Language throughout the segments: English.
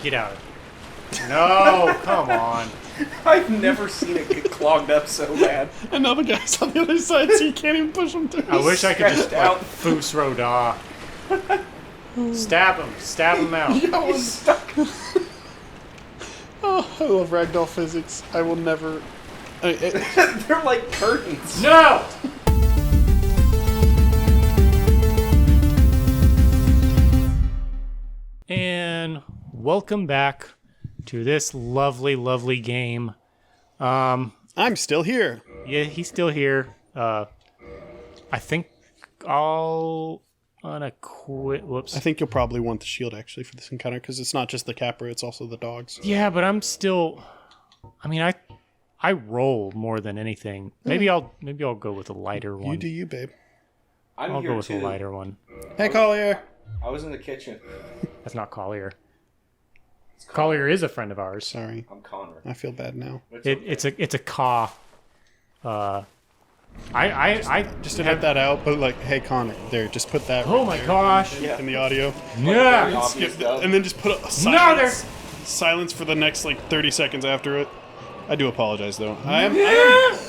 Get out of here. No, come on. I've never seen it get clogged up so bad. Another guy's on the other side, so you can't even push him through. I wish I could just, Stretched out. like, Foos Roda. Stab him. Stab him out. He's stuck. Oh, I love ragdoll physics. I will never... They're like curtains. No! And welcome back to this lovely, lovely game. I'm still here. Yeah, he's still here. I think I'll quit. Whoops. I think you'll probably want the shield, actually, for this encounter, because it's not just the capper, it's also the dogs. Yeah, but I'm still... I mean, I roll more than anything. Maybe I'll go with a lighter one. You do you, babe. I'll go with a lighter one. Hey, Collier. I was in the kitchen. That's not Collier. Collier is a friend of ours. Sorry. I'm Connor. I feel bad now. It's a caw. I Just to edit that out, but like, hey, Connor, there, just put that Oh right my there gosh! Yeah. in the audio. Yeah. Obvious, though. And then just put a silence, silence for the next, like, 30 seconds after it. I do apologize, though. I am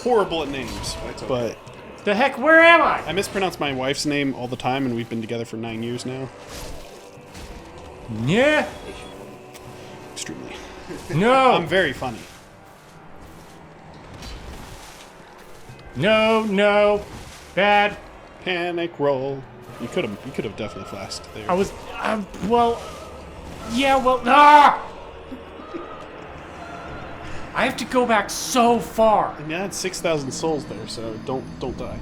horrible at names, but... The heck, where am I? I mispronounce my wife's name all the time, and we've been together for 9 years now. Yeah. Extremely. No. I'm very funny. No. Bad. Panic roll. You could have definitely flashed there. I was. Well. Yeah. Well. Ah. I have to go back so far. And you had 6,000 souls there, so don't die.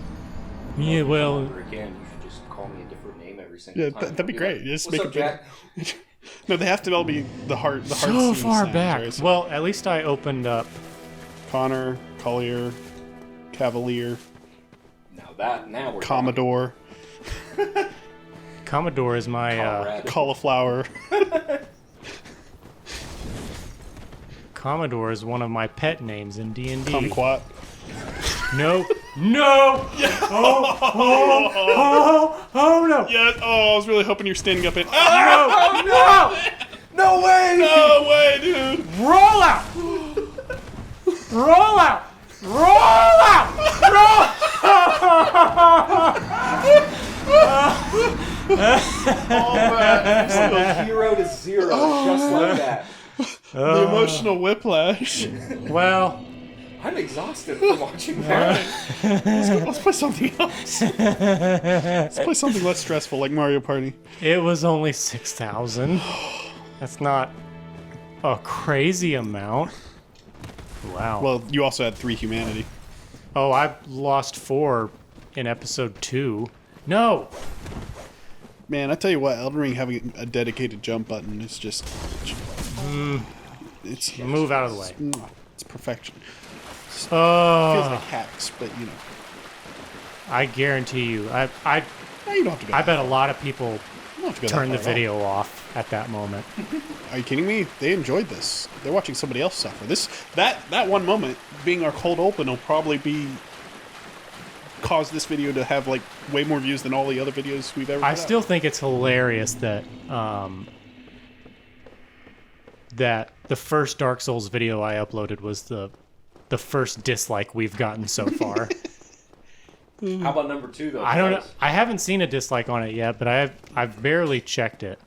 Yeah. Well. Again, you should just call me a different name every single Yeah, time. that'd be great. Like, Just what's make up, it big. Jack? No, they have to all be the hard. The hard So scene far sounds, back. right? So Well, at least I opened up. Connor, Collier, Cavalier, Now we're Commodore, Commodore is my. Colorado. Cauliflower. Commodore is one of my pet names in D&D. Kumquat. No. Oh no. Yeah. Oh, I was really hoping you're standing up in. No. No way! No way, dude. Roll out! Roll out! Roll out! From 0 to 0, just like that. The emotional whiplash. Well, I'm exhausted from watching that. Let's play something else. Let's play something less stressful, like Mario Party. it was only 6,000. That's not a crazy amount. Wow. Well, you also had 3 humanity. Oh, I lost 4 in episode 2. No. Man, I tell you what, Elden Ring having a dedicated jump button is just... It's Move out of the way. It's perfection. Feels Oh, like hacks, but you know. I guarantee you. No, you don't have to go. I bet a lot of people You don't have to go turned the that far at all. video off at that moment. Are you kidding me? They enjoyed this. They're watching somebody else suffer. That one moment being our cold open will probably cause this video to have like way more views than all the other videos we've ever put I out. still think it's hilarious that that the first Dark Souls video I uploaded was the first dislike we've gotten so far. How about number 2, though? I don't know. guys? I haven't seen a dislike on it yet, but I've barely checked it.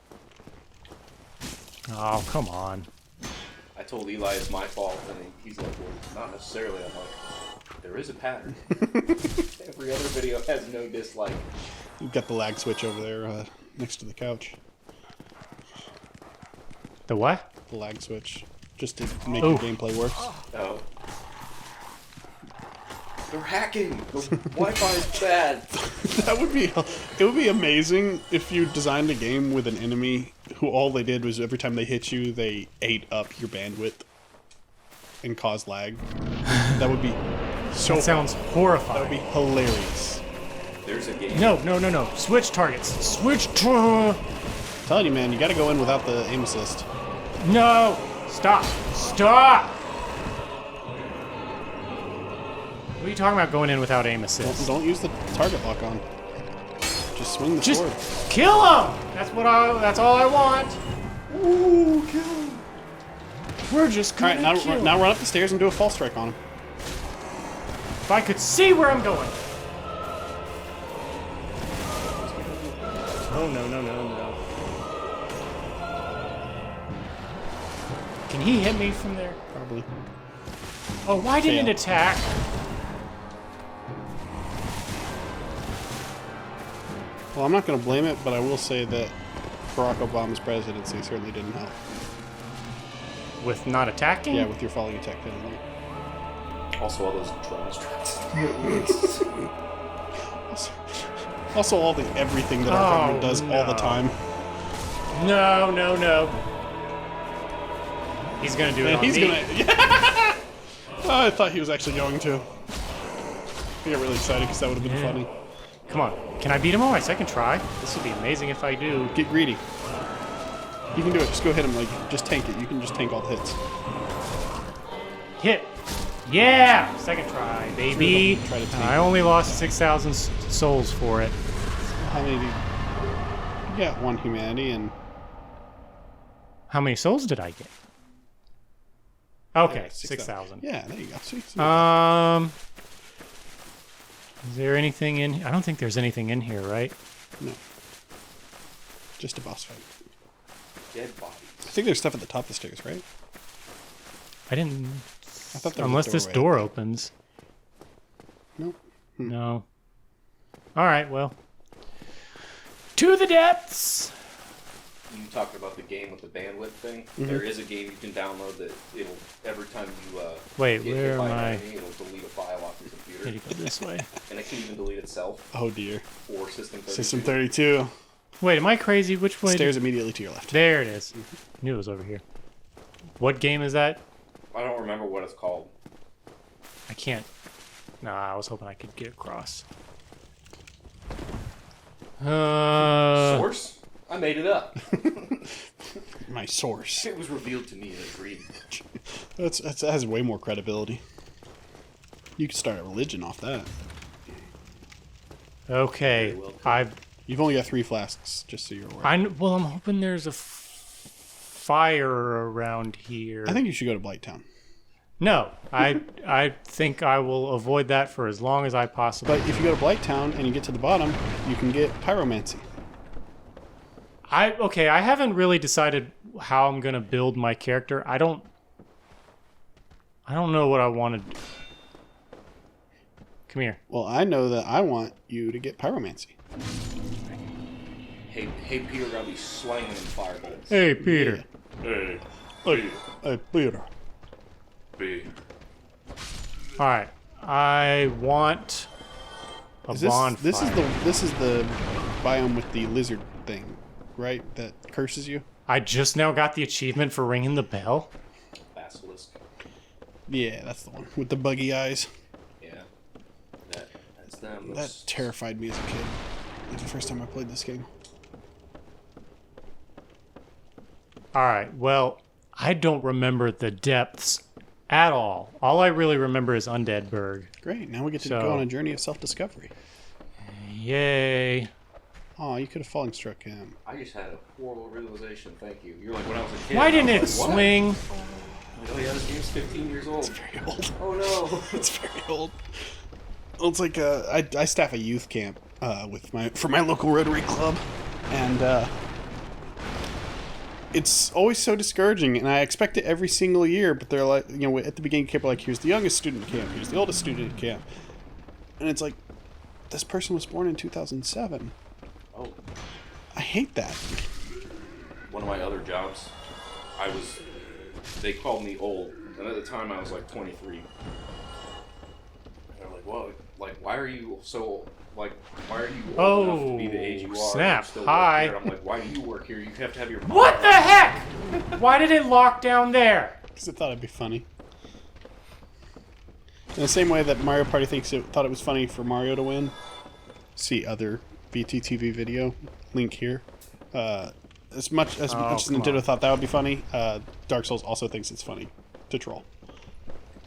Oh, come on. I told Eli it's my fault, and he's like, well, not necessarily. I'm like, there is a pattern. Every other video has no dislike. You've got the lag switch over there next to the couch. The what? The lag switch. Just to make Ooh. your gameplay work. Oh. They're hacking! The Wi-Fi is bad! It would be amazing if you designed a game with an enemy who all they did was every time they hit you, they ate up your bandwidth and caused lag. That would be so That sounds That would horrifying. be hilarious. There's a game. No. Switch targets. Switch. I'm telling you, man, you gotta go in without the aim assist. No. Stop. What are you talking about going in without aim assist? Don't use the target lock on. Just swing the Just sword. kill him. That's all I want. Ooh, kill him. We're just All right, gonna now, kill now him. run up the stairs and do a false strike on him. If I could see where I'm going. Oh, no, no, no, no. Can he hit me from there? Probably. Oh, why didn't it attack? Well, I'm not going to blame it, but I will say that Barack Obama's presidency certainly didn't help. With not attacking? Yeah, with your falling attack penalty. Also, all those drone strikes. Also, all the everything that our government does all the time. No, no, no. He's gonna do it And on he's me. gonna. Yeah. Oh, I thought he was actually going to. I got really excited because that would have been funny. Come on. Can I beat him on my second try? This would be amazing if I do. Get greedy. You can do it. Just go hit him. Like, just tank it. You can just tank all the hits. Hit. Yeah! Second try, baby. Try to tank I it. only lost 6,000 souls for it. How many? You got one humanity and. How many souls did I get? Okay, 6,000. 6,000. Yeah, there you go. See? Is there anything in? I don't think there's anything in here, right? No. Just a boss fight. Dead bodies. I think there's stuff at the top of the stairs, right? I didn't. I thought there was a Unless this doorway. door opens. Nope. No. All right. Well. To the depths. You talked about the game with the bandwidth thing. There is a game you can download that it'll every time you Wait, get where hit by am an I? enemy, it'll delete a file off your computer, Need to go this way. and it can even delete itself Oh dear. or System 32. System 32. Wait, am I crazy? Which way? Stairs immediately to your left. There it is. Knew it was over here. What game is that? I don't remember what it's called. I can't. Nah, I was hoping I could get across. Source? I made it up. My source. It was revealed to me in a dream. That has way more credibility. You could start a religion off that. Okay, Very well. You've only got 3 flasks, just so you're aware. well, I'm hoping there's a fire around here. I think you should go to Blighttown. No, I think I will avoid that for as long as I possibly. But if you go to Blighttown and you get to the bottom, you can get pyromancy. I haven't really decided how I'm gonna build my character. I don't know what I want to do. Come here. Well, I know that I want you to get pyromancy. Hey, Peter, gotta be slanging in fireballs. Hey, Peter. Hey, Peter. Peter. All right. I want a bonfire. This is the biome with the lizard thing, right? That curses you. I just now got the achievement for ringing the bell. Basilisk. Yeah, that's the one with the buggy eyes. Yeah. That's them. That terrified me as a kid. That's the first time I played this game. All right. Well, I don't remember the depths at all. All I really remember is Undeadburg. Great. Now we get to So- go on a journey of self-discovery. Yay. Oh, you could have falling struck him. I just had a horrible realization. Thank you. You're like, when I was a kid. Why I didn't it was like, what? swing? Oh yeah, this game's 15 years old. Very old. Oh no. It's very old. Well, it's like I staff a youth camp for my local Rotary Club, and it's always so discouraging. And I expect it every single year, but they're like, at the beginning of camp, like, here's the youngest student at camp, here's the oldest student at camp, and it's like, this person was born in 2007. Oh, I hate that. one of my other jobs, they called me old, and at the time I was like 23. And they're like, "Whoa, like, why are you old enough to be the age you are? Snap. and still Hi. work here?" I'm like, "Why do you work here? You have to have your..." What the heck? Why did it lock down there? Because I thought it'd be funny. In the same way that Mario Party thought it was funny for Mario to win. See other VTTV video, link here. As much as Nintendo on. thought that would be funny, Dark Souls also thinks it's funny to troll.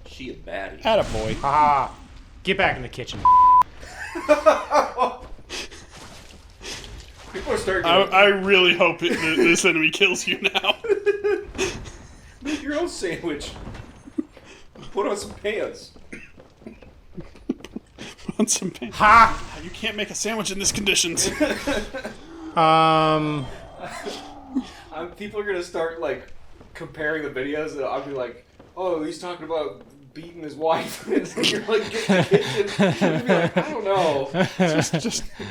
She a baddie. Attaboy. Haha. Get back in the kitchen. People are starting I really hope this enemy kills you now. Make your own sandwich. Put on some pants. On some pain. Ha! You can't make a sandwich in these conditions. People are gonna start like comparing the videos, and I'll be like, "Oh, he's talking about beating his wife," and then you're like, "Get in the kitchen." You'll be like, "I don't know."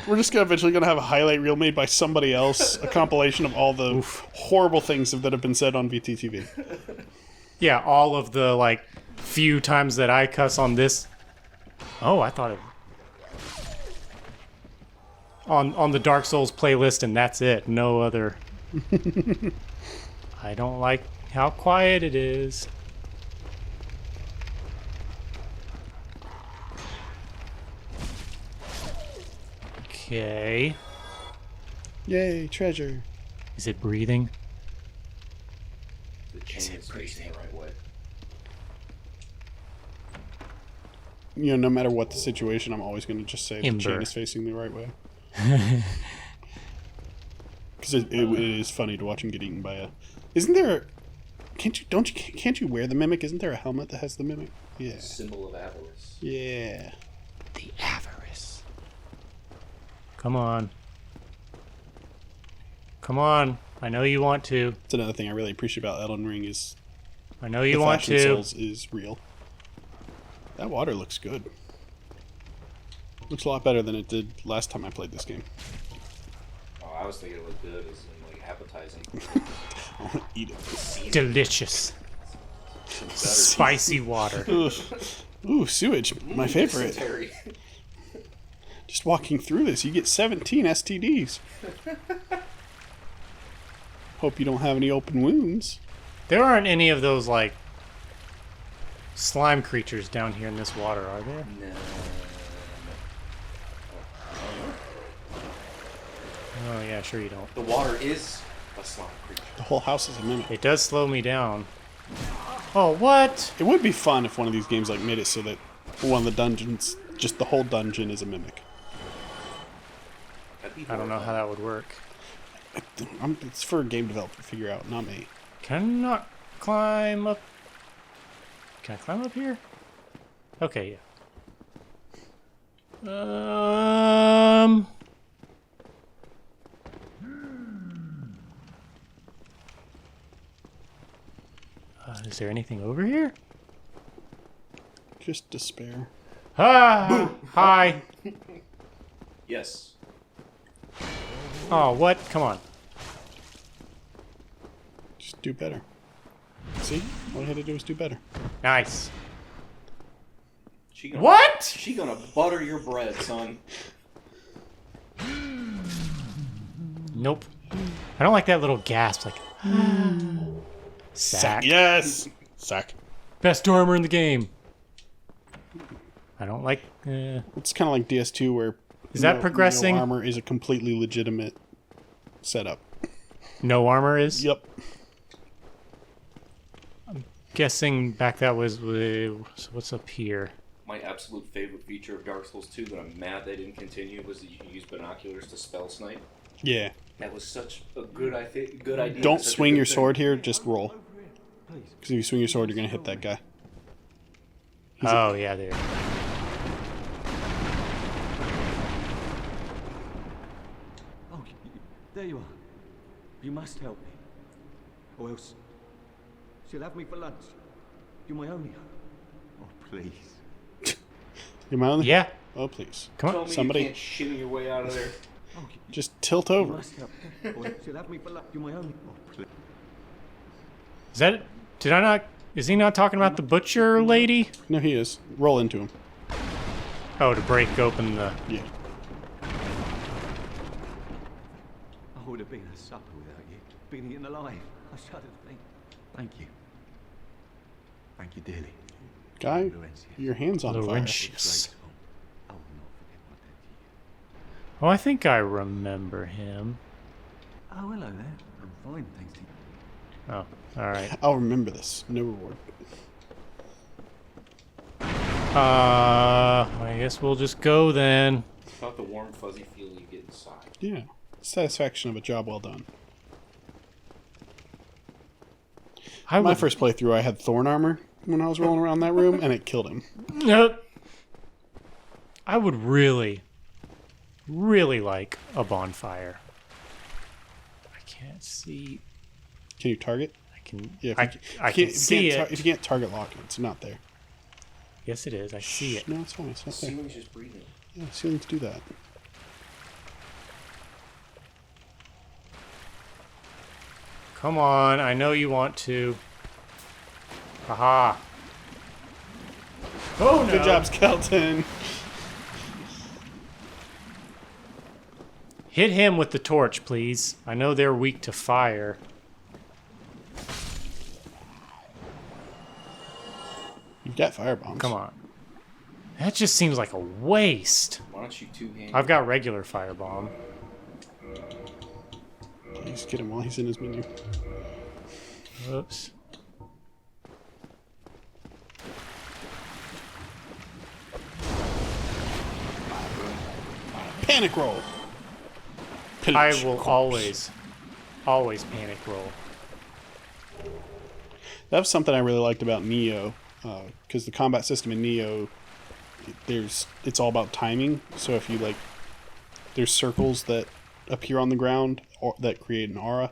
We're just eventually gonna have a highlight reel made by somebody else, a compilation of all the horrible things that have been said on VTTV. Yeah, all of the like few times that I cuss on this. Oh, I thought it on the Dark Souls playlist, and that's it. No other. I don't like how quiet it is. Okay. Yay, treasure. Is it breathing? The chain is facing the right way. You know, no matter what the situation, I'm always going to just say the Ember. chain is facing the right way. Because it is funny to watch him get eaten by a. Isn't there? Can't you wear the mimic? Isn't there a helmet that has the mimic? Yeah. Symbol of avarice. Yeah. The avarice. Come on. Come on. I know you want to. That's another thing I really appreciate about Elden Ring is I know you the want Fashion to. Souls is real. That water looks good. Looks a lot better than it did last time I played this game. Oh, I was thinking it looked good as in like appetizing. I want to eat it. Delicious. Some better Spicy water. Ugh. Ooh, sewage. My favorite. dysentery. Just walking through this, you get 17 STDs. Hope you don't have any open wounds. There aren't any of those like slime creatures down here in this water, are there? No. Oh yeah, sure you don't. The water is a slime creature. The whole house is a mimic. It does slow me down. Oh, what? It would be fun if one of these games like made it so that one of the dungeons, just the whole dungeon is a mimic. That'd be I don't know how that would work. It's for a game developer to figure out, not me. Cannot climb up. Can I climb up here? Okay, yeah. Is there anything over here? Just despair. Ah! Hi. Yes. Oh, what? Come on. Just do better. See? All you had to do was do better. Nice. She gonna, What? She gonna butter your bread, son. Nope. I don't like that little gasp. Like, sack. Yes! Sack. Best armor in the game. I don't like. It's kind of like DS2 where... Is that progressing? No armor is a completely legitimate setup. No armor is? Yep. Guessing back that was. What's up here? My absolute favorite feature of Dark Souls 2 that I'm mad they didn't continue was that you can use binoculars to spell snipe. Yeah. That was such a good idea. Don't Such a swing good your thing. sword here, just roll. Because if you swing your sword, you're going to hit that guy. Oh, yeah, there. Oh, there you are. You must help me. Or else she'll have me for lunch. You're my only hope. Oh, please. You're my only... Yeah. Oh, please. Come Tell on. me Somebody- you can't shimmy your way out of there. Oh, Just tilt you over. must help me. Or else she'll have me for lunch. You're my only... Oh, please. Is that? Did I not? Is he not talking about the butcher lady? No, he is. Roll into him. Oh, to break open the. Yeah. I would have been a supper without you. Been eaten alive. I shudder to think. Thank you. Thank you dearly. Guy, Laurentius. your hand's on fire. Laurentius. I will not forget my debt to you. Oh, I think I remember him. Oh, hello there. I'm fine, thanks to you. Oh, all right. I'll remember this. No reward. I guess we'll just go then. About the warm, fuzzy feel you get inside. Yeah. Satisfaction of a job well done. My first playthrough, I had thorn armor when I was rolling around that room, and it killed him. I would really, really like a bonfire. I can't see. Can you target? I can. Yeah, I can see it. If you can't target lock it, it's not there. Yes, it is. I see it. No, it's fine. It's not there. Ceiling's just breathing. Yeah, ceilings do that. Come on. I know you want to. Haha. Oh, no. Good job, Skeleton. Hit him with the torch, please. I know they're weak to fire. You've got fire bombs. Come on. That just seems like a waste. Why don't you two-hand? I've got regular firebomb. Please get him while he's in his menu. Whoops. Panic roll. I Pillage will corpse. always panic roll. That was something I really liked about Neo, because the combat system in Neo, it's all about timing. So if you there's circles that appear on the ground or that create an aura,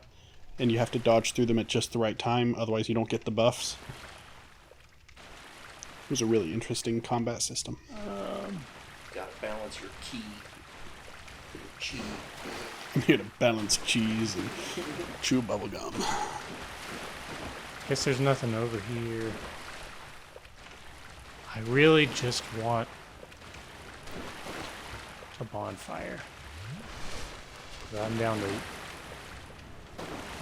and you have to dodge through them at just the right time, otherwise you don't get the buffs. It was a really interesting combat system. Gotta balance your key. Your chi. I'm here to balance cheese and chew bubble gum. Guess there's nothing over here. I really just want a bonfire. I'm down to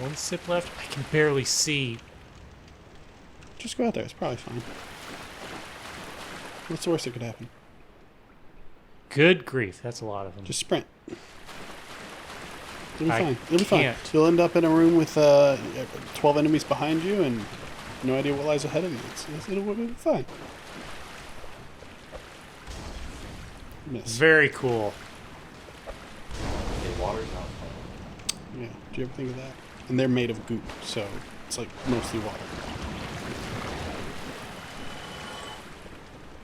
one sip left. I can barely see. Just go out there. It's probably fine. What's the worst that could happen? Good grief, that's a lot of them. Just sprint. It'll be I fine. It'll be fine. can't. You'll end up in a room with 12 enemies behind you and no idea what lies ahead of you. It'll be fine. Miss. Very cool. Okay, water's not fun. Yeah. Do you ever think of that? And they're made of goop, so it's like mostly water.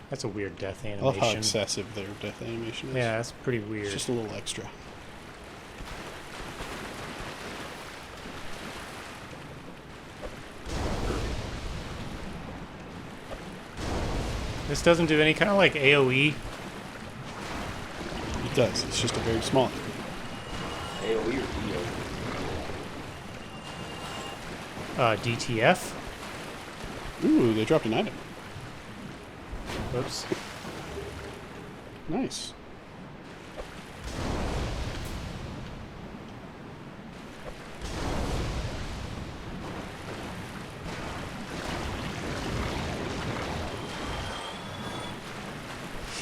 That's a weird death I animation. love how excessive their death animation is. Yeah, that's pretty weird. It's just a little extra. This doesn't do any kind of like AoE. It does. It's just a very small. AoE or DO? DTF. Ooh, they dropped an item. Whoops. Nice.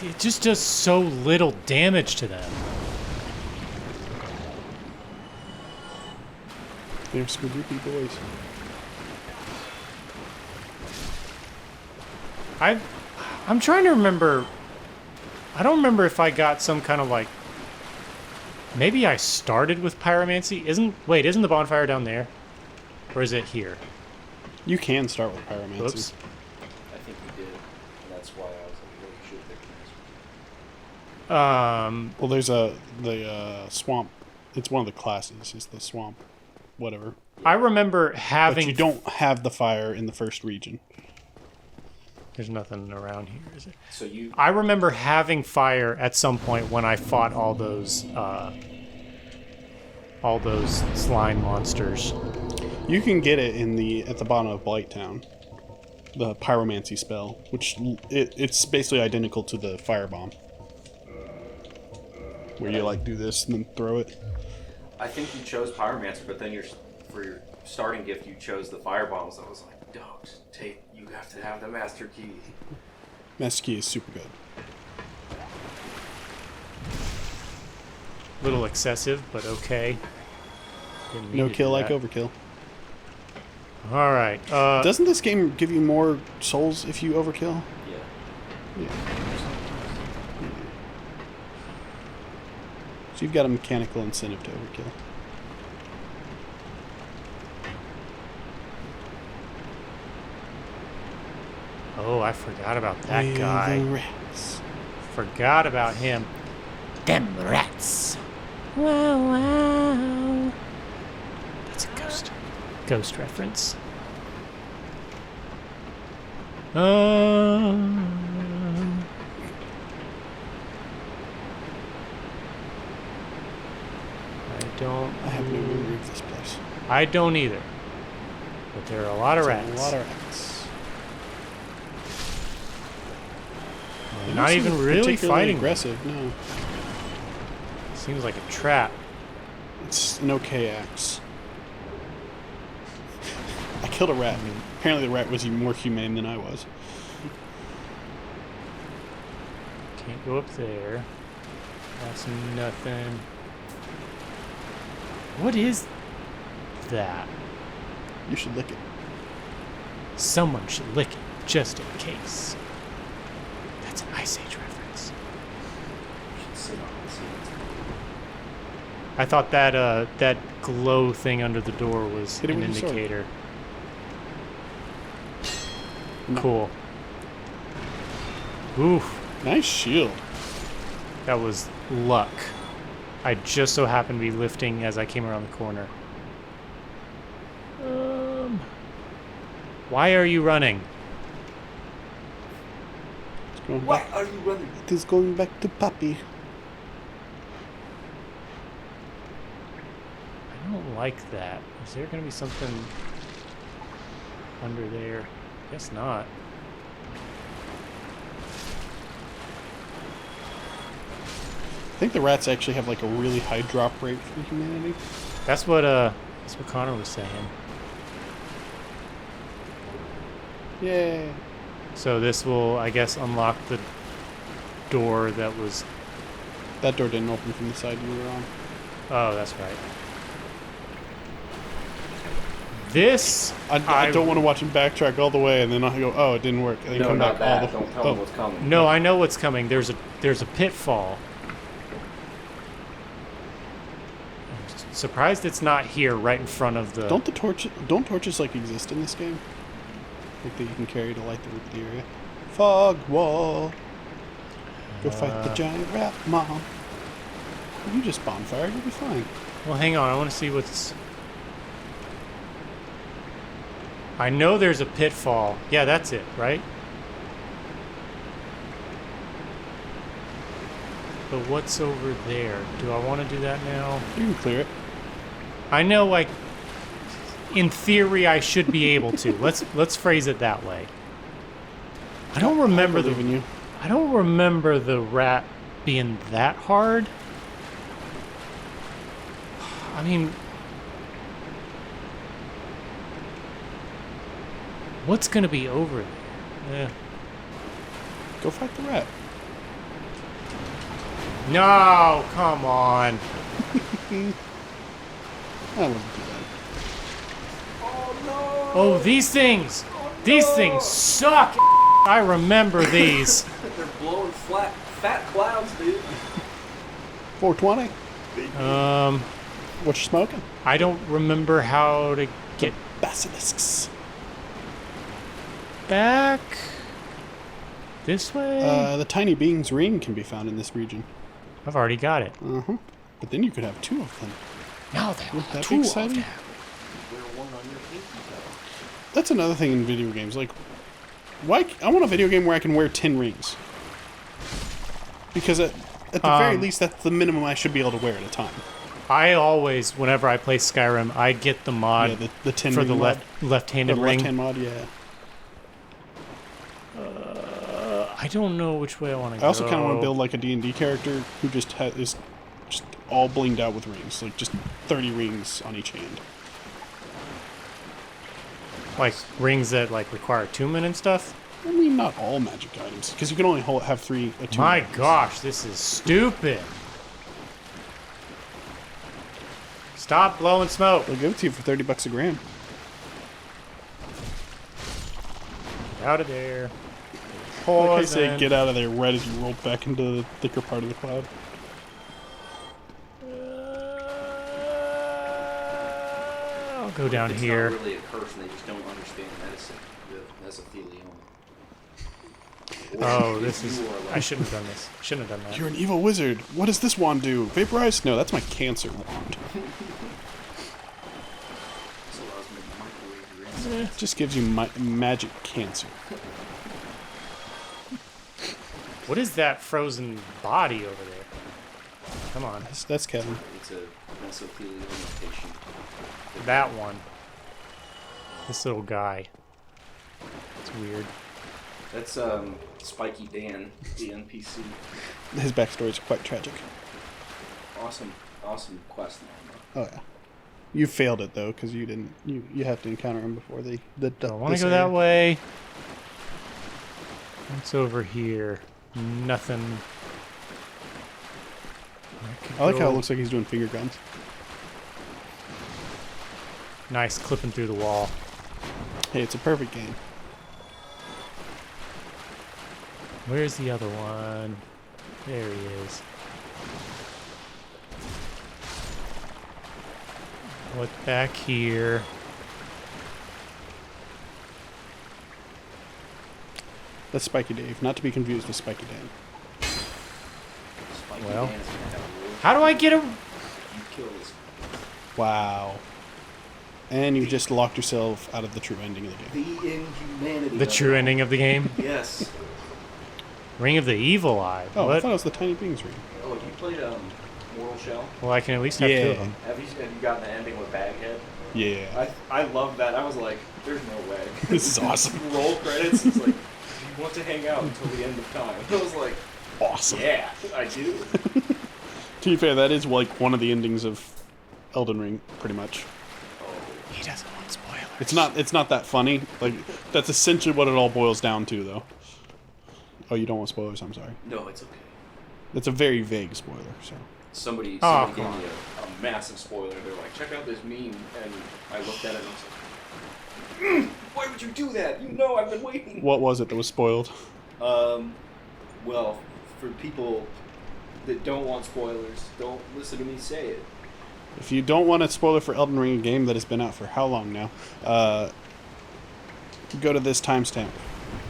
It just does so little damage to them. They're some goopy boys. I'm trying to remember. I don't remember if I got some kind of like. Maybe I started with pyromancy. Isn't the bonfire down there, or is it here? You can start with pyromancy. Whoops. I think you did, and that's why I was like, well, you should pick this. Well, there's the swamp. It's one of the classes. Is the swamp, whatever. I remember having. But you don't have the fire in the first region. There's nothing around here, is it? So you. I remember having fire at some point when I fought all those slime monsters. You can get it at the bottom of Blighttown, the pyromancy spell, which it's basically identical to the firebomb, where you like do this and then throw it. I think you chose pyromancer, but then for your starting gift, you chose the firebombs. I was like, don't take. You have to have the master key. Master key is super good. Little excessive, but okay. Didn't need No to kill do like that. overkill. All right. Doesn't this game give you more souls if you overkill? Yeah. Yeah. So you've got a mechanical incentive to overkill. Oh, I forgot about that With guy. the rats. Forgot about him. Them rats. Wow, wow. That's a ghost reference. I have no memory of this place. I don't either. But there are a lot of rats. A lot of rats. They're not even really fighting. Aggressive, no. Seems like a trap. It's an okay axe. I killed a rat. Apparently the rat was even more humane than I was. Can't go up there. That's nothing. What is that? You should lick it. Someone should lick it, just in case. That's an Ice Age reference. I thought that that glow thing under the door was Hit it an with your sword. indicator. No. Cool. Oof. Nice shield. That was luck. I just so happened to be lifting as I came around the corner. Why are you running? It's going Why back. are you running? It is going back to Papi. I don't like that. Is there going to be something under there? Guess not. I think the rats actually have like a really high drop rate for humanity. That's what Connor was saying. Yay. So this will, I guess, unlock the door that was... That door didn't open from the side you were on. Oh, that's right. This... I don't want to watch him backtrack all the way and then I go, oh, it didn't work. And then No, come not back all that. the Don't tell me what's coming. No, I know what's coming. There's a pitfall. I'm surprised it's not here, right in front of the... Don't torches like exist in this game? Like that you can carry to light the area. Fog wall. Go fight the giant rat mom. You just bonfire, you'll be fine. Well, hang on. I want to see what's... I know there's a pitfall. Yeah, that's it, right? But what's over there? Do I want to do that now? You can clear it. I know, like, in theory, I should be able to. Let's phrase it that way. I don't remember I believe in you. I don't remember the rat being that hard. I mean, what's gonna be over there? Go fight the rat. No, come on. That wasn't too bad. Oh, these things suck. I remember these. They're blowing fat clouds, dude. 420. What you smoking? I don't remember how to get Basilisks. back this way. The tiny being's ring can be found in this region. I've already got it. Uh-huh. But then you could have two of them. Now there Wouldn't are that two be of exciting? them. Wear one on your pinky toe. That's another thing in video games. Like, why? I want a video game where I can wear 10 rings. Because at the very least, that's the minimum I should be able to wear at a time. I always, whenever I play Skyrim, I get the mod Yeah, the 10 for ring the mod. left-handed The ring. left-hand mod, yeah. I don't know which way I want to go. I also kind of want to build like a D&D character who just is just all blinged out with rings, like just 30 rings on each hand. like rings that like require attunement and stuff. I mean, not all magic items, because you can only have 3 attunement. My items. gosh, this is stupid. Stop blowing smoke. They'll give it to you for $30 a gram. Get out of there. Like I Poison. say, get out of there right as you roll back into the thicker part of the cloud. I'll go down It's here. not really a curse, and they just don't understand medicine. The mesothelioma. Oh, this is... You are like- I shouldn't have done this. Shouldn't have done that. You're an evil wizard. What does this wand do? Vaporize? No, that's my cancer wand. This allows me to microwave your insides. Just gives you magic cancer. What is that frozen body over there? Come on. That's Kevin. It's a mesothelioma patient. That one. This little guy. It's weird. That's Spiky Dan, the NPC. His backstory is quite tragic. Awesome quest line. Oh yeah. You failed it though, because you didn't. You have to encounter him before the. I want to go that way. What's over here? Nothing. I like how it looks like he's doing finger guns. Nice, clipping through the wall. Hey, it's a perfect game. Where's the other one? There he is. What's back here? That's Spiky Dave, not to be confused with Spiky Dan. Spiky Well. Dan's gonna have a real- How do I get a... You kill this. Wow. And you just locked yourself out of the true ending of the game. The inhumanity. The of true it. ending of the game? Yes. Ring of the Evil Eye. Oh, I What? thought it was the Tiny Beings ring. Oh, you played Mortal Shell? Well, I can at least have two Yeah. of them. Have you gotten the ending with Baghead? Yeah. I love that. I was like, there's no way. This is awesome. Roll credits. It's like, you want to hang out until the end of time. I was like, Awesome. yeah, I do. To be fair, that is like one of the endings of Elden Ring, pretty much. He doesn't want spoilers. It's not that funny. Like that's essentially what it all boils down to, though. Oh, you don't want spoilers? I'm sorry. No, it's okay. It's a very vague spoiler. So Somebody Oh, gave come me a massive spoiler. They're like, check out this meme. And I looked at it and I was like, why would you do that? You know I've been waiting. what was it that was spoiled? Well, for people that don't want spoilers, don't listen to me say it. If you don't want a spoiler for Elden Ring, a game that has been out for how long now, go to this timestamp.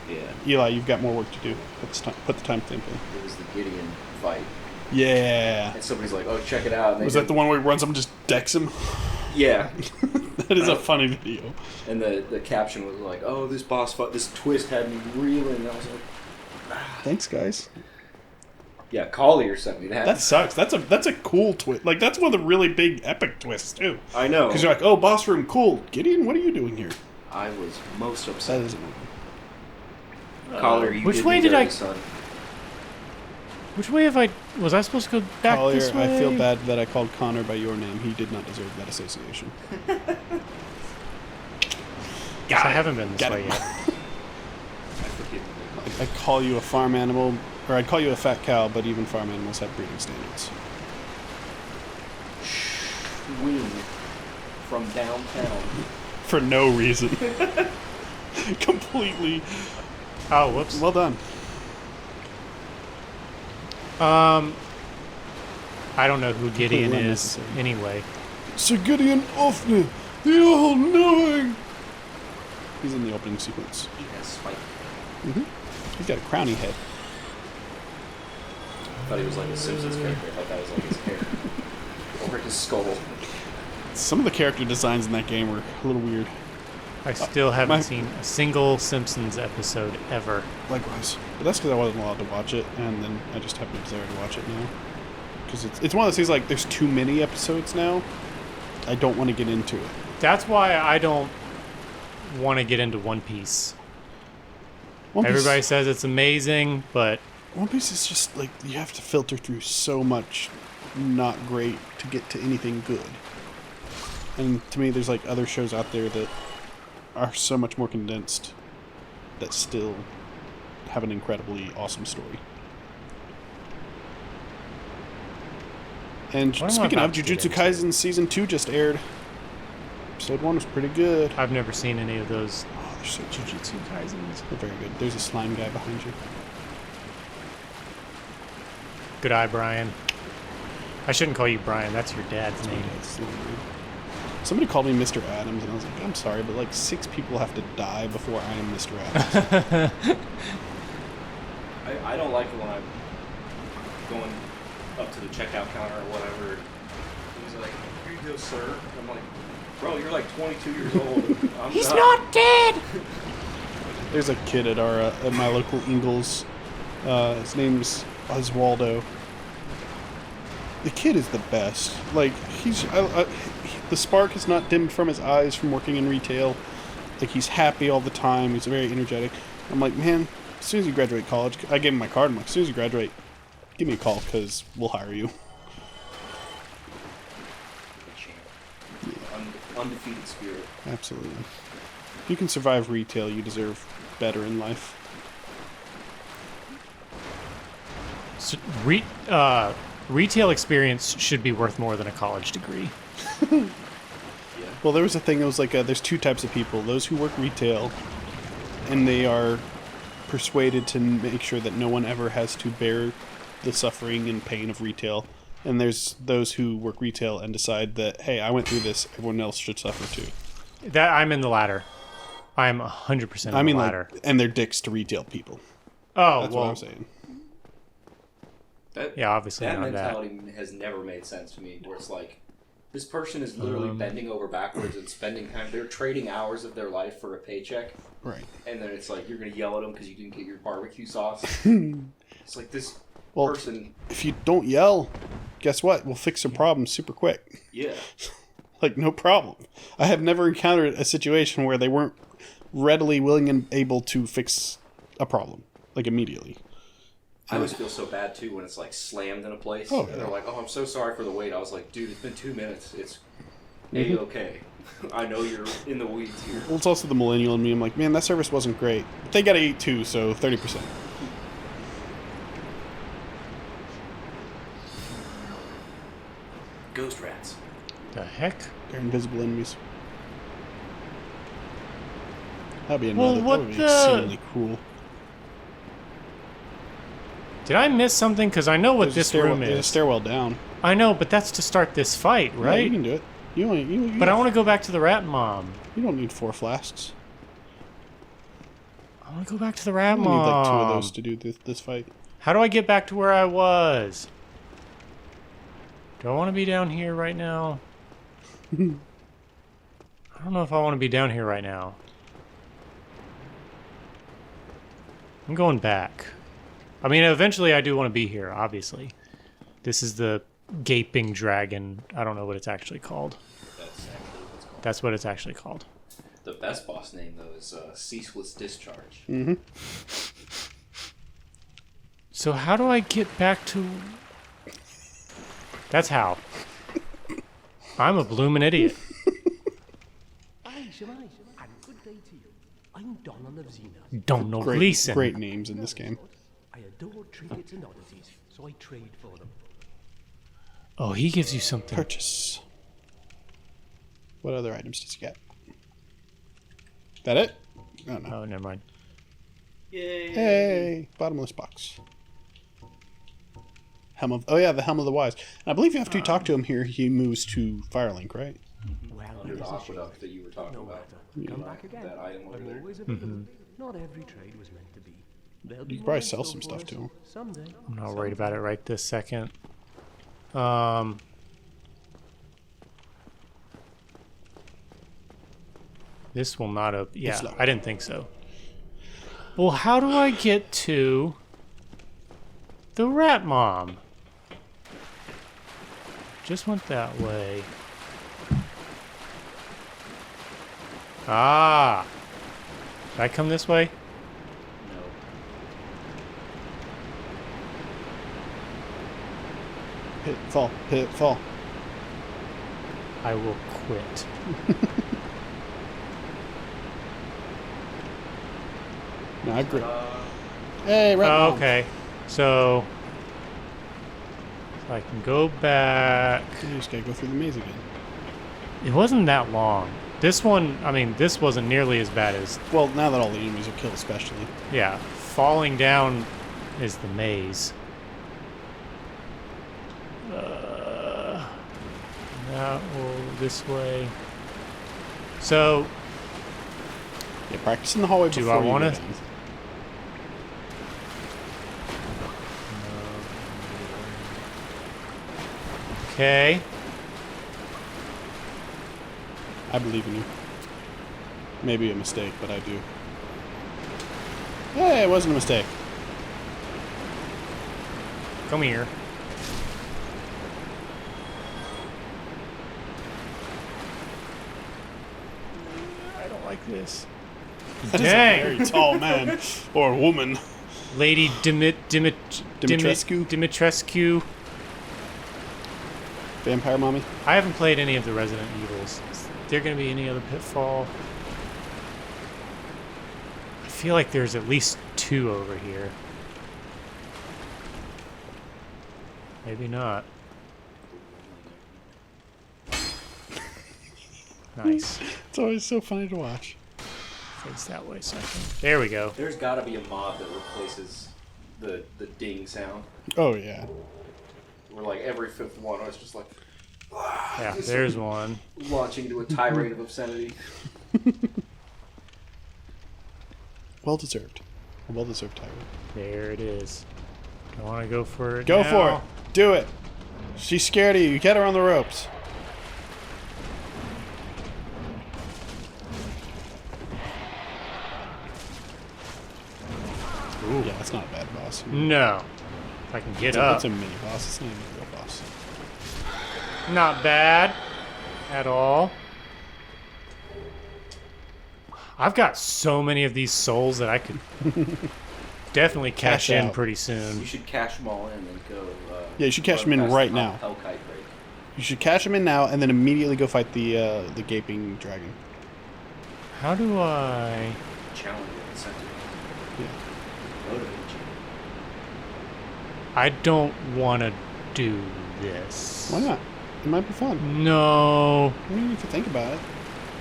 Yeah. Eli, you've got more work to do. Put the timestamp in. It was the Gideon fight. Yeah. And somebody's like, oh, check it out. And they Was did- that the one where he runs up and just decks him? Yeah. That is a funny video. And the caption was like, oh, this boss fight, this twist had me reeling. And I was like, Thanks, guys. yeah, Collier sent me that. That sucks. That's a cool twist. Like that's one of the really big epic twists too. I know. Because you're like, oh, boss room, cool. Gideon, what are you doing here? I was most That upset. is Collier, you Which did way me did dirty, I- son. Which way have I... Was I supposed to go back Collier, this way? I feel bad that I called Connor by your name. He did not deserve that association. I haven't been this Got way him. yet. I forgive you. I'd call you a farm animal, or I'd call you a fat cow, but even farm animals have breeding standards. Wing from downtown. For no reason. Completely. Oh, whoops. Well done. I don't know who Gideon Completely is unnecessary. anyway. Sir Gideon Ofner, the all-knowing. He's in the opening sequence. He has spike. He's got a crowny head. I thought he was like a Simpsons character. I thought that was like his hair. Over his skull. Some of the character designs in that game were a little weird. I still haven't my- seen a single Simpsons episode ever. Likewise. But that's because I wasn't allowed to watch it, and then I just have no desire to watch it now. Because it's one of those things like, there's too many episodes now. I don't want to get into it. That's why I don't want to get into One Piece. One Piece- Everybody says it's amazing, but One Piece is just like, you have to filter through so much not great to get to anything good. And to me, there's like other shows out there that are so much more condensed that still have an incredibly awesome story. And What am I speaking of, about to get Jujutsu into? Kaisen Season 2 just aired. Episode 1 was pretty good. I've never seen any of those Oh, they're so Jujutsu Kaisens. They're very good. There's a slime guy behind you. Good eye, Brian. I shouldn't call you Brian. That's your dad's name. It's Somebody called me Mr. Adams, and I was like, I'm sorry, but like 6 people have to die before I am Mr. Adams. I don't like it when I'm going up to the checkout counter or whatever. He's like, "Here you go, sir." I'm like, "Bro, you're like 22 years old." He's not dead! There's a kid at our at my local Ingles. His name's Oswaldo. The kid is the best. Like, he's the spark is not dimmed from his eyes from working in retail. Like, he's happy all the time. He's very energetic. I'm like, man, as soon as you graduate college, I gave him my card. I'm like, as soon as you graduate, give me a call because we'll hire you. Undefeated spirit. Absolutely. If you can survive retail, you deserve better in life. So, retail experience should be worth more than a college degree. Well, there was a thing. It was like there's 2 types of people: those who work retail, and they are persuaded to make sure that no one ever has to bear the suffering and pain of retail. And there's those who work retail and decide that, hey, I went through this; everyone else should suffer too. That I'm in the latter. I'm 100% in the latter. Like, and they're dicks to retail people. Oh, That's well, what I'm saying. yeah, obviously that not that. mentality has never made sense to me. Where it's like, this person is literally bending over backwards and spending time. They're trading hours of their life for a paycheck. Right. And then it's like, you're gonna yell at them because you didn't get your barbecue sauce. It's like this person. If you don't yell, guess what? We'll fix your problem super quick. Yeah. Like, no problem. I have never encountered a situation where they weren't readily willing and able to fix a problem, like, immediately. I always feel so bad, too, when it's, like, slammed in a place. Oh, and yeah. they're like, "Oh, I'm so sorry for the wait." I was like, dude, it's been 2 minutes. It's A-okay. I know you're in the weeds here. Well, it's also the millennial in me. I'm like, man, that service wasn't great. But they got to eat, too, so 30%. Ghost rats. The heck? They're invisible enemies. That'd be Well, another. what That would be the- exceedingly cool. Did I miss something? Because I know what There's a this stairwell- room There's a is. stairwell down. I know, but that's to start this fight, Yeah, right? you can do it. You But I want to go back to the rat mom. You don't need 4 flasks. I want to go back to the rat You mom. need like 2 of those to do this fight. How do I get back to where I was? Do I want to be down here right now? I don't know if I want to be down here right now. I'm going back. I mean, eventually I do want to be here, obviously. This is the gaping dragon. I don't know what it's actually called. That's actually what it's called. That's what it's actually called. The best boss name, though, is Ceaseless Discharge. Mm-hmm. So how do I get back to... That's how. I'm a bloomin' idiot. Aye, Shemai, and good day to you. I'm Donald of Xena. Donald Gleason. Great names in this game. I adore trinkets and oddities, so I trade for them. Oh, he gives you something. Purchase. What other items does he get? That it? Oh, no. Oh, never mind. Yay! Hey, bottomless box. Helm of... Oh, yeah, the Helm of the Wise. And I believe after you talk to him here, he moves to Firelink, right? Well, Under it the is a shame. aqueduct that you were talking No about. matter. Come back again. That item over I'm there. always available. Not every trade was meant to be. There'll be You could probably more in sell store some for stuff us to him. Someday. I'm not worried about it right this second. This will not have... Yeah, not. I didn't think so. Well, how do I get to the rat mom? Just went that way. Ah! Did I come this way? No. Hit, fall, hit, fall. I will quit. No, I agree. Hey, right Oh, now. okay. So I can go back. You just gotta go through the maze again. It wasn't that long. This one, I mean, this wasn't nearly as bad as, Well, now that all the enemies are killed, especially. yeah, falling down is the maze. That will this way. So, Yeah, practice in the hallway Do before I you wanna- go down. okay. I believe in you. Maybe a mistake, but I do. Hey, it wasn't a mistake. Come here. I don't like this. That is a Dang. very tall man or woman. Lady Dimitrescu? Dimitrescu. Vampire mommy. I haven't played any of the Resident Evils. Is there going to be any other pitfall? I feel like there's at least 2 over here. Maybe not. Nice. It's always so funny to watch. Face that way so I can... There we go. There's got to be a mod that replaces the ding sound. Oh yeah. Where like every 5th one, I was just like Yeah, there's one. launching into a tirade of obscenity. Well deserved. A well deserved title. There it is. I want to go for it Go now. for it. Do it. She's scared of you. Get her on the ropes. Ooh. Yeah, that's not a bad boss. No. If I can get It's up. a mini boss. It's not even a real boss. Not bad at all. I've got so many of these souls that I could definitely cash Cash in out. pretty You soon. should cash them all in and go. Yeah, you should cash run them in past right the now. Hellkite break. You should cash them in now and then immediately go fight the gaping dragon. How do I... Challenge it, incentive, Yeah. motivate you. I don't want to do this. Why not? It might be fun. No. I mean, if you think about it.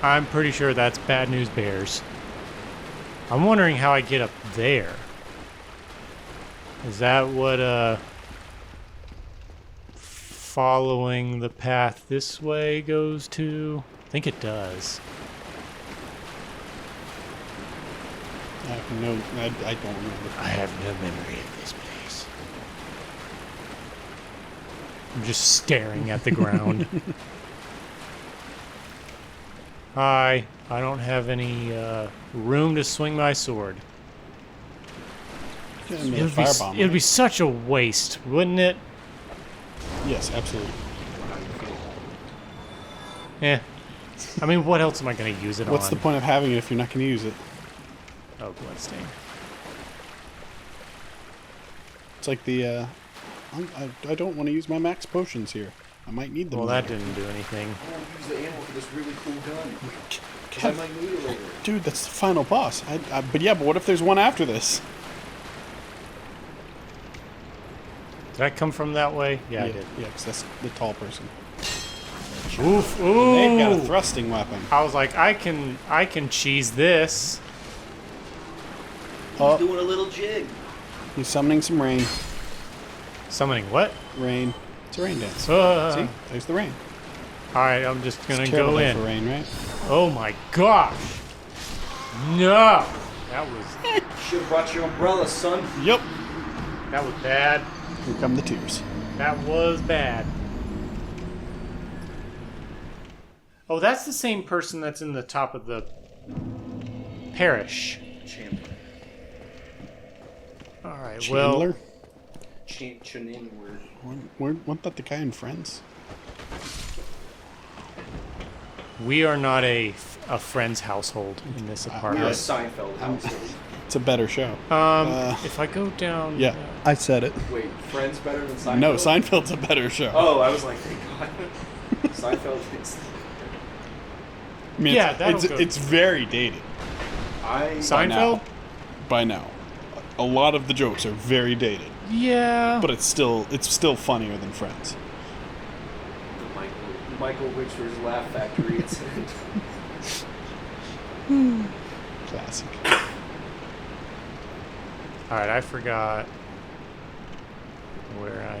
I'm pretty sure that's Bad News Bears. I'm wondering how I get up there. Is that what, following the path this way goes to? I think it does. I have no. I don't remember. I have no memory of this place. I'm just staring at the ground. Hi. I don't have any room to swing my sword. Yeah, I mean, a firebomb. It would be such a waste, wouldn't it? Yes, absolutely. Eh. I mean, what else am I going to use it on? What's the point of having it if you're not going to use it? Oh, bloodstain. It's like the. I don't want to use my max potions here. I might need them. Well, that later. didn't do anything. I want to use the ammo for this really cool gun. Because I might need it later. Dude, that's the final boss. But what if there's one after this? Did I come from that way? Yeah, I did. Yeah, because that's the tall person. Oof, ooh. They've got a thrusting weapon. I was like, I can cheese this. Oh, Doing a little jig. he's summoning some rain. Summoning what? Rain. It's a rain dance. See? There's the rain. Alright, I'm just gonna It's a terrible go day in. for rain, right? Oh my gosh! No! That was Should have brought your umbrella, son. Yep. bad. Here come the tears. That was bad. Oh, that's the same person that's in the top of the parish. Chandler. Alright, well... Chandler? Chanin word. Wasn't that the guy in Friends? We are not a friend's household in this You're a apartment. Seinfeld household. It's a better show. If I go down... Yeah, I said it. Wait, Friends better than Seinfeld? No, Seinfeld's a better show. Oh, I was like, thank God. Seinfeld is... I mean, Yeah, that'll it's go. it's very dated Seinfeld? by now. A lot of the jokes are very dated, Yeah. but it's still funnier than Friends. The Michael Richards Laugh Factory incident. Classic. Alright, I forgot where I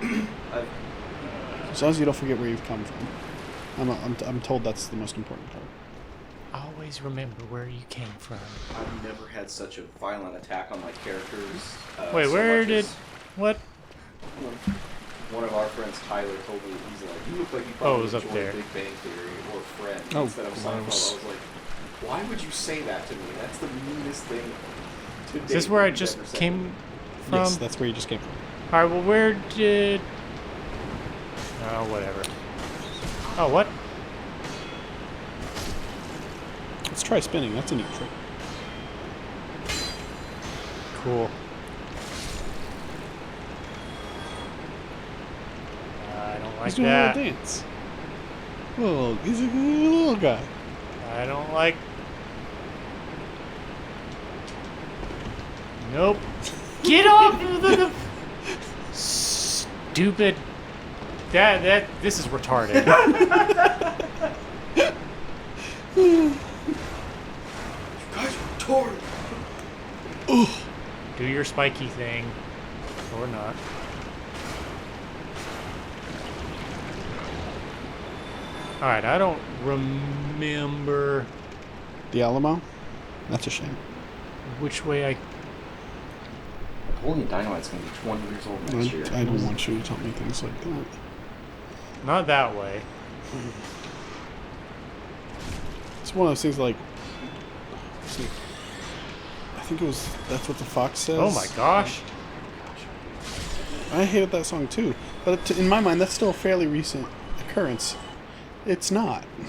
am. As long as you don't forget where you've come from. I'm told that's the most important part. Always remember where you came from. I've never had such a violent attack on my characters. Wait, so where much did... as What? one of our friends, Tyler, told me, he's like, you look like you Oh, it probably was up enjoy there. Big Bang Theory or Friends Oh, instead of Seinfeld. I gross. was like, why would you say that to me? That's the meanest thing to Is this where I just came from? Yes, that's where you just came from. Alright, well, where did... Oh, whatever. Oh, what? Let's try spinning. That's a neat trick. Cool. I don't like He's doing that. a little dance. Whoa, he's a little guy. I don't like... Nope. Get off of the... Stupid... This is retarded. You guys are retarded. Do your spiky thing. Or not. Alright, I don't remember The Alamo? That's a shame. which way I... Napoleon Dynamite's going to be 20 years old next year. I don't want you to tell me things like that. Not that way. It's one of those things like... I think it was... That's what the Fox says. Oh my gosh. I hated that song too. But in my mind, that's still a fairly recent occurrence. It's not. No.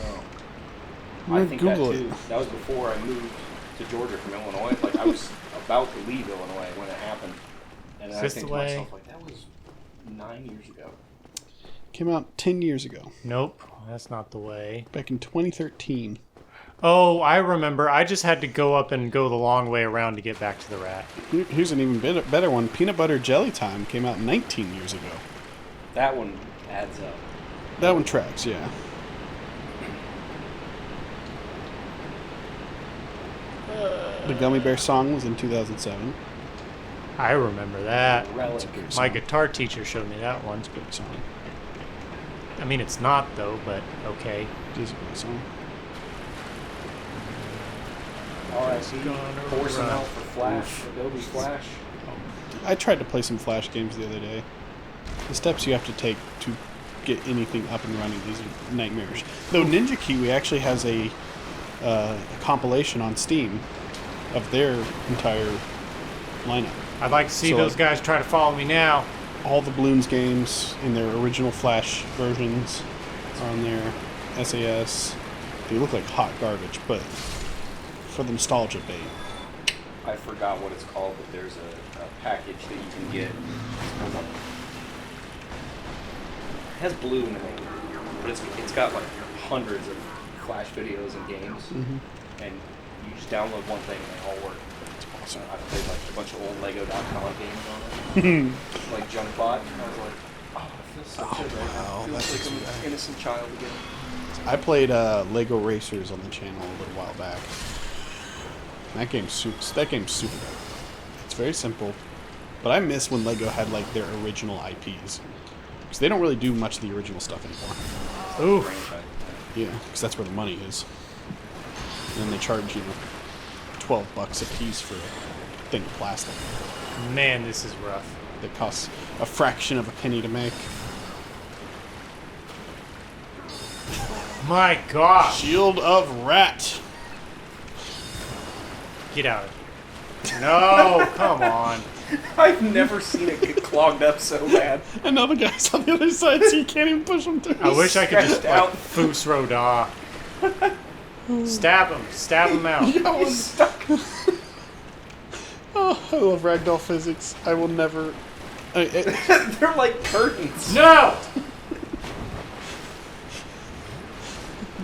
I'm I gonna think Google that too. it. That was before I moved to Georgia from Illinois. Like I was about to leave Illinois when it happened, and then I this think the to way? myself, like that was 9 years ago. Came out 10 years ago. Nope, that's not the way. Back in 2013. Oh, I remember. I just had to go up and go the long way around to get back to the rat. Here's an even better one. Peanut Butter Jelly Time came out 19 years ago. That one adds up. That one tracks, yeah. The Gummy Bear song was in 2007. I remember that. That's a Relic. great My song. guitar teacher showed me that one. It's a great song. I mean, it's not though, but okay. It is a great song. R.I.P. Gonna Forcing run. out for Flash, Adobe Flash. I tried to play some Flash games the other day. The steps you have to take to get anything up and running is nightmarish. Though Ninja Kiwi actually has a compilation on Steam of their entire lineup. I'd like to see So, those like- guys try to follow me now. All the Bloons games in their original Flash versions are on there. SAS. They look like hot garbage, but for the nostalgia bait. I forgot what it's called, but there's a package that you can get. Hold on. It has blue in the name, but it's got like hundreds of Flash videos and games, and you just download one thing and they all work. It's awesome. I played like a bunch of old Lego.com games on it, like Junkbot, and I was like, oh, it feels so good right now. wow, It feels that's like I'm an innocent child again. I played Lego Racers on the channel a little while back. That game's super good. It's very simple, but I miss when Lego had like their original IPs, because they don't really do much of the original stuff anymore. Oof. Franchise. Yeah, because that's where the money is. And then they charge you $12 a piece for a thing of plastic Man, this is rough. that costs a fraction of a penny to make. My gosh. Shield of Rat. Get out. No, come on. I've never seen it get clogged up so bad. And now the guy's on the other side, so you can't even push him through. I wish I could just Stretched out. like Foos Roda. Stab him out. He's stuck. Oh, I love ragdoll physics. I will never. They're like curtains. No!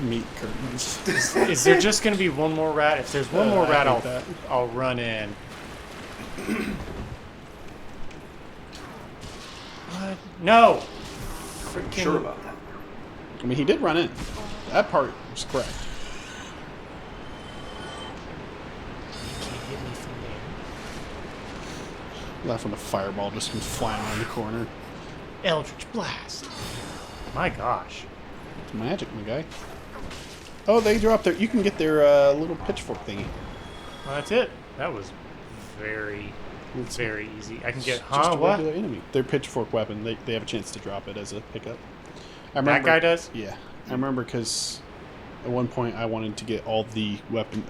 Meat curtains. Is there just gonna be one more rat? If there's one more I rat, hate that. I'll run in. What? No! Freaking... Sure about that. I mean, he did run in. That part was correct. You can't hit me from there. Laugh when the fireball just comes flying around the corner. Eldritch Blast. My gosh. It's magic, my guy. Oh, they drop their... You can get their little pitchfork thingy. Well, that's it. That was very, very easy. I can get... Just Huh? a What? regular enemy. Their pitchfork weapon, they have a chance to drop it as a pickup. I That guy does? Yeah. I remember because at one point I wanted to get all the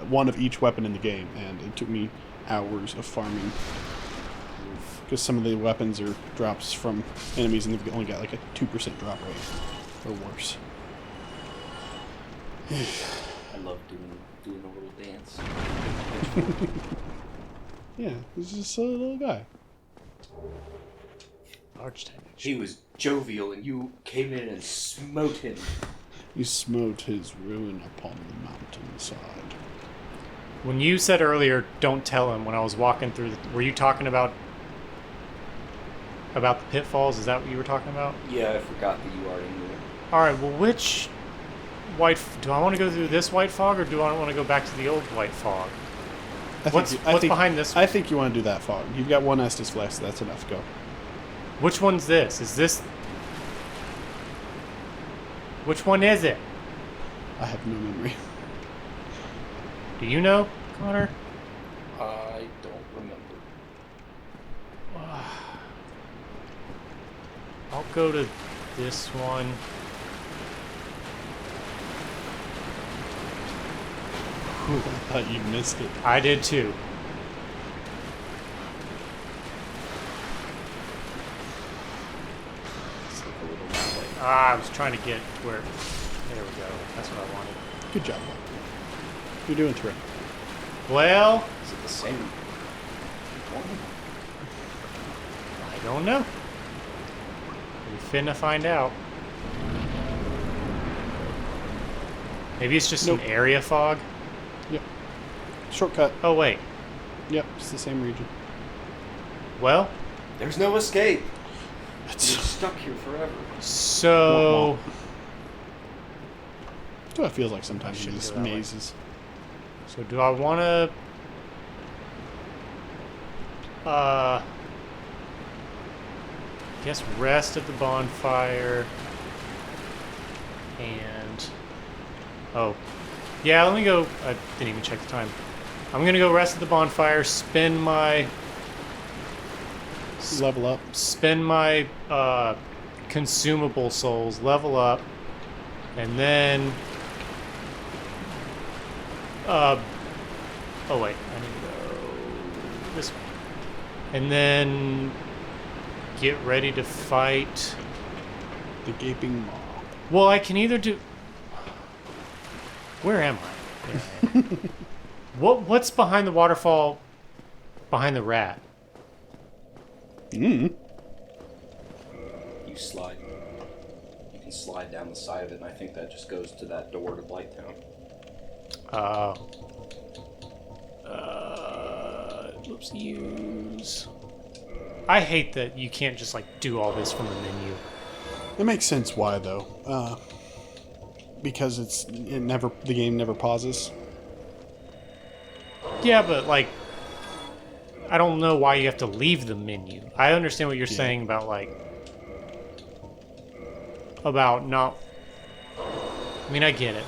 one of each weapon in the game, and it took me hours of farming. Because some of the weapons are drops from enemies, and they've only got like a 2% drop rate. Or worse. I love doing a little dance. Yeah, he's just a little guy. Large damage. He was jovial, and you came in and smote him. You smote his ruin upon the mountainside. When you said earlier, don't tell him, when I was walking through the... Were you talking about the pitfalls? Is that what you were talking about? Yeah, I forgot that you already knew. Alright, well, which white... Do I want to go through this white fog, or do I want to go back to the old white fog? What's behind this? I think you want to do that fog. You've got one Estus Flex, that's enough. Go. Which one's this? Is this... Which one is it? I have no memory. Do you know, Connor? I don't remember. I'll go to this one. I thought you missed it. I did too. I was trying to get where... There we go. That's what I wanted. Good job, Bob. You're doing terrific. Well, Is it the same one? I don't know. We finna find out. Maybe it's just Nope. an area fog? Yep. Shortcut. Oh, wait. Yep, it's the same region. Well, There's no escape. You're That's stuck here forever. so... what it feels like sometimes in Shouldn't these go that way. mazes. So do I want to... guess rest at the bonfire. And... Oh. Yeah, let me go... I didn't even check the time. I'm going to go rest at the bonfire, spend my... Level up. Spend my, consumable souls, level up, and then... oh wait, I need to go this way. And then get ready to fight. The gaping maw. Well, I can either do... Where am I? There I am. What's behind the waterfall behind the rat? Mm. You slide. You can slide down the side of it, and I think that just goes to that door to Blighttown. Oops, use. I hate that you can't just like do all this from the menu. It makes sense why though. Because the game never pauses. Yeah, but like, I don't know why you have to leave the menu. I understand what you're saying about like, about not. I mean, I get it.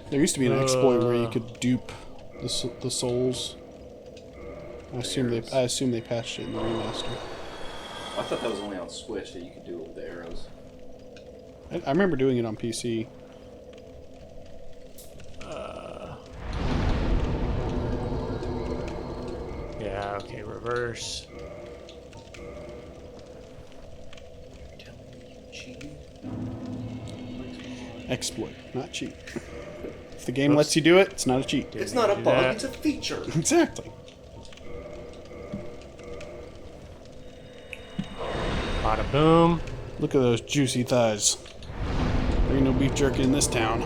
There used to be an exploit where you could dupe the souls. I assume they patched it in the remaster. I thought that was only on Switch that you could do it with the arrows. I remember doing it on PC. Yeah. Okay. Reverse. Exploit, not cheat. If the game lets you do it, it's not a cheat. It's not a do bug, that. it's a feature. Exactly. Bada boom. Look at those juicy thighs. There ain't no beef jerky in this town.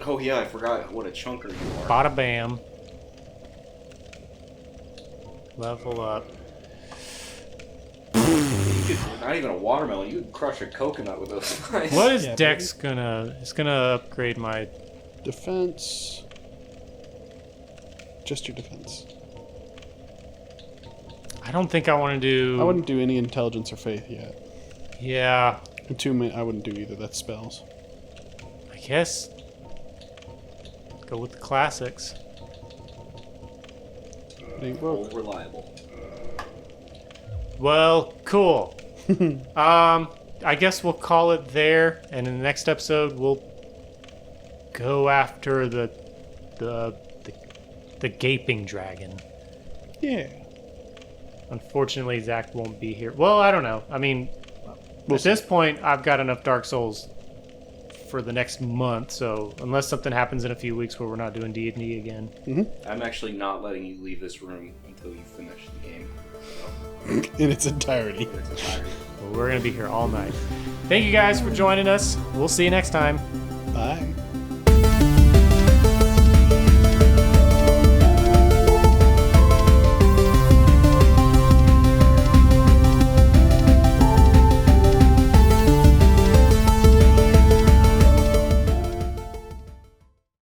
Oh yeah, I forgot what a chunker you are. Bada bam. Level up. Not even a watermelon. You could crush a coconut with those knives. What is Yeah, Dex gonna? It's gonna upgrade my. Defense. Just your defense. I don't think I want to do... I wouldn't do any intelligence or faith yet. Yeah, I wouldn't do either. That's spells. I guess... Go with the classics. Old reliable. Well, cool. I guess we'll call it there, and in the next episode we'll go after the gaping dragon. Yeah. Unfortunately, Zach won't be here. Well, I don't know. I mean, at this point, I've got enough Dark Souls for the next month, so unless something happens in a few weeks where we're not doing D&D again. I'm actually not letting you leave this room until you finish the game. In its entirety. In its entirety. Well, we're going to be here all night. Thank you guys for joining us. We'll see you next time. Bye.